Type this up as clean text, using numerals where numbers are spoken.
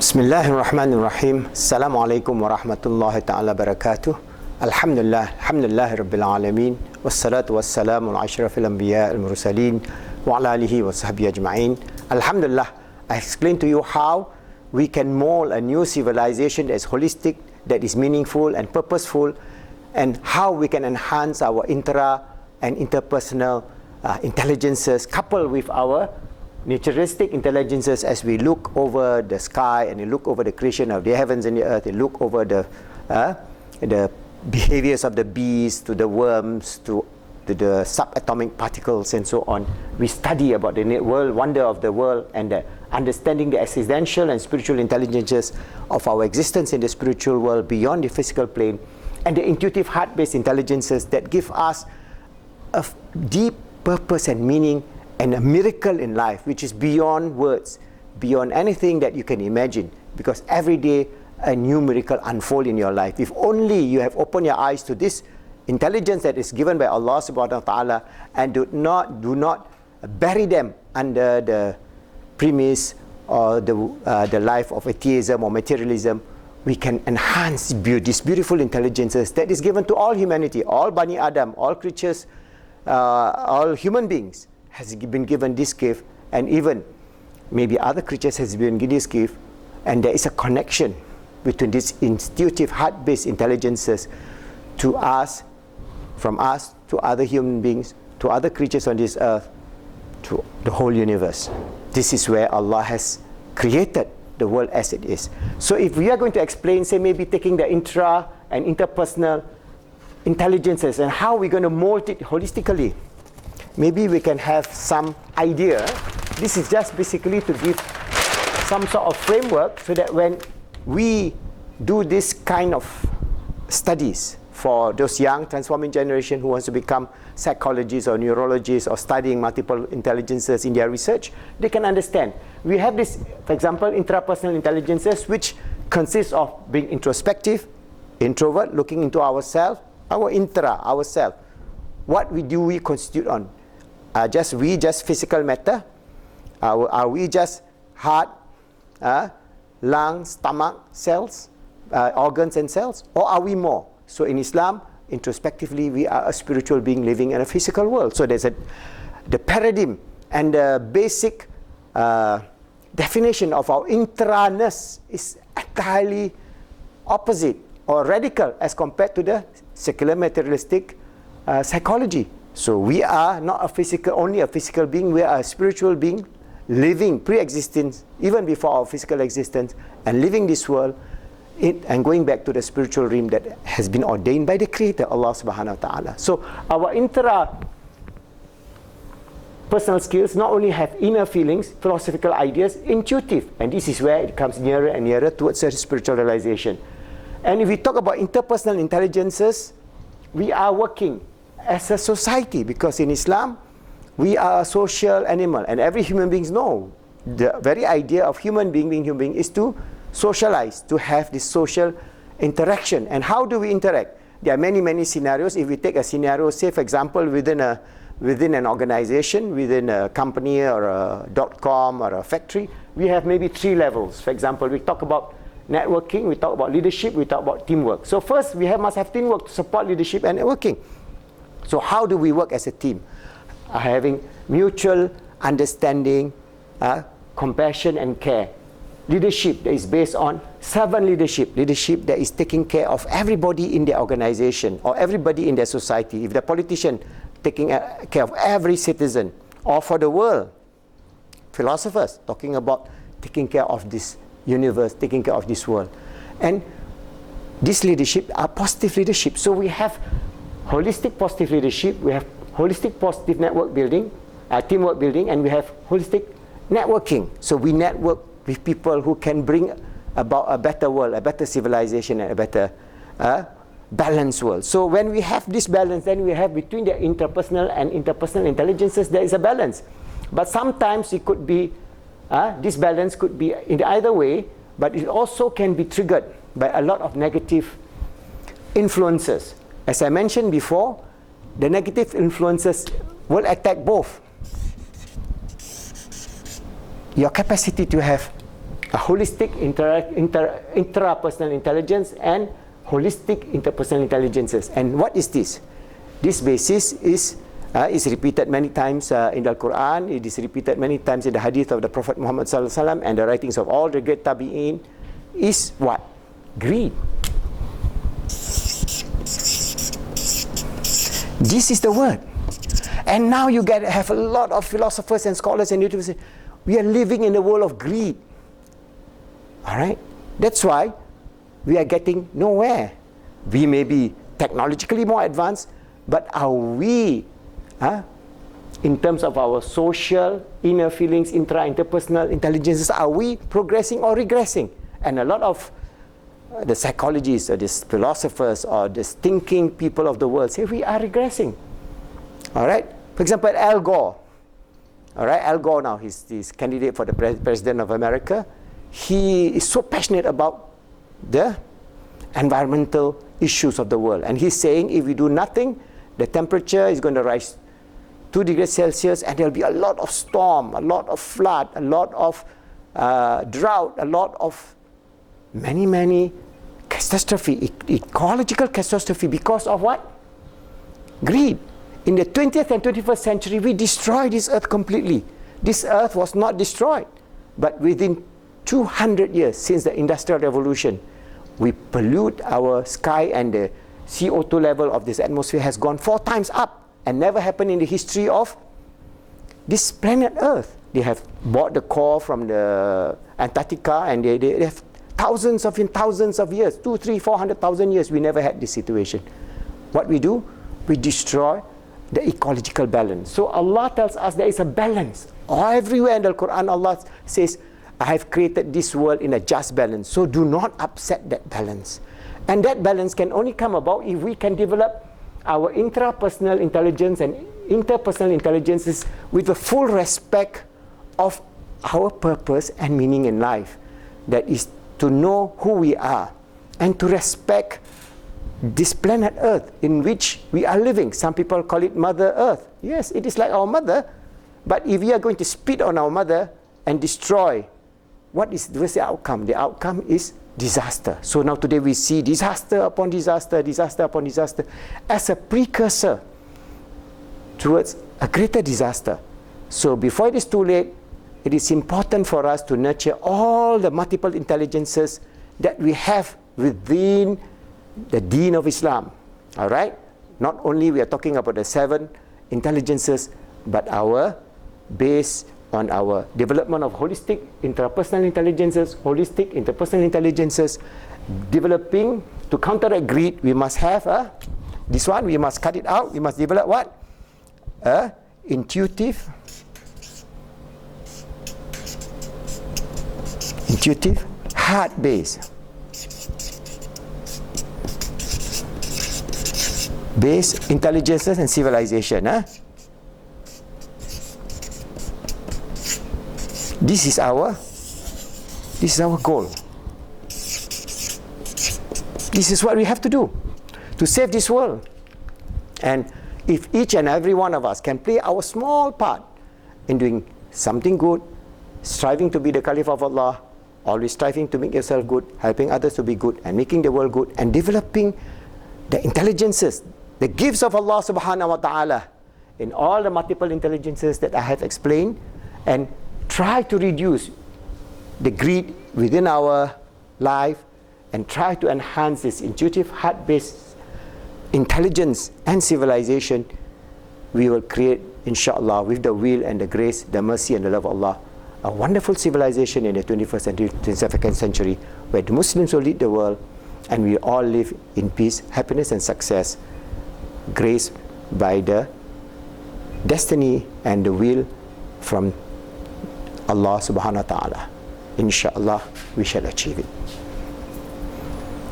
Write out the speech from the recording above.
Bismillahirrahmanirrahim. Assalamualaikum warahmatullahi ta'ala barakatuh. Alhamdulillah rabbil alamin. Wassalatu wassalamu ala asyrafil anbiya al-mursalin wa ala alihi wa sahbihi ajma'in. Alhamdulillah, I explained to you how we can mold a new civilization that is holistic, that is meaningful and purposeful, and how we can enhance our intra and interpersonal intelligences coupled with our naturalistic intelligences as we look over the sky and we look over the creation of the heavens and the earth, and look over the behaviors of the bees, to the worms, to the subatomic particles and so on. We study about the world, wonder of the world, and understanding the existential and spiritual intelligences of our existence in the spiritual world beyond the physical plane, and the intuitive heart-based intelligences that give us a deep purpose and meaning and a miracle in life which is beyond words, beyond anything that you can imagine, because every day a new miracle unfolds in your life. If only you have opened your eyes to this intelligence that is given by Allah subhanahu wa ta'ala, and do not bury them under the premise or the life of atheism or materialism, we can enhance these beautiful intelligences that is given to all humanity, all Bani Adam, all creatures, all human beings has been given this gift, and even maybe other creatures has been given this gift, and there is a connection between these intuitive heart-based intelligences to us, from us to other human beings, to other creatures on this earth, to the whole universe. This is where Allah has created the world as it is. So if we are going to explain, say maybe taking the intra and interpersonal intelligences and how we're going to mold it holistically, maybe we can have some idea. This is just basically to give some sort of framework so that when we do this kind of studies for those young transforming generation who wants to become psychologists or neurologists or studying multiple intelligences in their research, they can understand. We have this, for example, intrapersonal intelligences, which consists of being introspective, introvert, looking into ourselves, ourselves. What do we constitute on? Just physical matter? Are we just heart, lungs, stomach, cells, organs and cells? Or are we more? So in Islam, introspectively, we are a spiritual being living in a physical world. So there's the paradigm and the basic definition of our intraness is entirely opposite or radical as compared to the secular materialistic psychology. So we are not only a physical being, we are a spiritual being living pre-existence, even before our physical existence, and living this world and going back to the spiritual realm that has been ordained by the Creator, Allah subhanahu wa ta'ala. So our intra-personal skills not only have inner feelings, philosophical ideas, intuitive, and this is where it comes nearer and nearer towards a spiritual realization. And if we talk about interpersonal intelligences, we are working as a society, because in Islam we are a social animal, and every human being knows the very idea of human being being human being is to socialize, to have this social interaction. And how do we interact? There are many scenarios. If we take a scenario, say for example within an organization, within a company or a .com or a factory, we have maybe 3 levels. For example, we talk about networking, we talk about leadership, we talk about teamwork. So first we must have teamwork to support leadership and networking. So how do we work as a team? Having mutual understanding, compassion and care. Leadership that is based on servant leadership that is taking care of everybody in the organization or everybody in their society. If the politician taking care of every citizen, or for the world, philosophers talking about taking care of this universe, taking care of this world. And this leadership are positive leadership. So we have holistic positive leadership, we have holistic positive network building, teamwork building, and we have holistic networking. So we network with people who can bring about a better world, a better civilization, and a better balanced world. So when we have this balance, then we have between the interpersonal and interpersonal intelligences, there is a balance. But sometimes it could be, this balance could be in either way, but it also can be triggered by a lot of negative influences. As I mentioned before, the negative influences will attack both your capacity to have a holistic intrapersonal intelligence and holistic interpersonal intelligences. And what is this? This basis is repeated many times in the Quran. It is repeated many times in the hadith of the Prophet Muhammad sallallahu alaihi wasallam and the writings of all the great tabi'in. Is what? Greed. This is the word. And now you have a lot of philosophers and scholars and YouTubers say, we are living in a world of greed. Alright? That's why we are getting nowhere. We may be technologically more advanced, but are we, in terms of our social, inner feelings, interpersonal intelligences, are we progressing or regressing? And a lot of the psychologists or the philosophers or the thinking people of the world say we are regressing. All right? For example, Al Gore. All right? Al Gore now, he's candidate for the president of America. He is so passionate about the environmental issues of the world. And he's saying if we do nothing, the temperature is going to rise 2 degrees Celsius and there'll be a lot of storm, a lot of flood, a lot of drought, a lot of many catastrophe, ecological catastrophe because of what? Greed. In the 20th and 21st century, we destroyed this earth completely. This earth was not destroyed, but within 200 years since the Industrial Revolution, we pollute our sky and the CO2 level of this atmosphere has gone 4 times up and never happened in the history of this planet Earth. They have bought the core from the Antarctica and they have thousands of years, 200,000-400,000 years, we never had this situation. What we do? We destroy the ecological balance. So Allah tells us there is a balance. Everywhere in the Quran, Allah says, I have created this world in a just balance. So do not upset that balance. And that balance can only come about if we can develop our intrapersonal intelligence and interpersonal intelligences with the full respect of our purpose and meaning in life. That is to know who we are and to respect this planet Earth in which we are living. Some people call it Mother Earth. Yes, it is like our mother. But if we are going to spit on our mother and destroy, what's the outcome? The outcome is disaster. So now today we see disaster upon disaster, disaster upon disaster as a precursor towards a greater disaster. So before it is too late, it is important for us to nurture all the multiple intelligences that we have within the Deen of Islam. All right? Not only we are talking about the 7 intelligences, but our base on our development of holistic intrapersonal intelligences, holistic interpersonal intelligences, developing to counteract greed. We must have this one, we must cut it out. We must develop what? Intuitive heart-based intelligences and civilization. This is our goal. This is what we have to do to save this world. And if each and every one of us can play our small part in doing something good, striving to be the Caliph of Allah, always striving to make yourself good, helping others to be good, and making the world good, and developing the intelligences, the gifts of Allah subhanahu wa ta'ala in all the multiple intelligences that I have explained, and try to reduce the greed within our life and try to enhance this intuitive heart-based intelligence and civilization, we will create, inshallah, with the will and the grace, the mercy and the love of Allah, a wonderful civilization in the 21st and 22nd century where the Muslims will lead the world and we all live in peace, happiness and success, graced by the destiny and the will from Allah subhanahu wa ta'ala. Inshallah, we shall achieve it.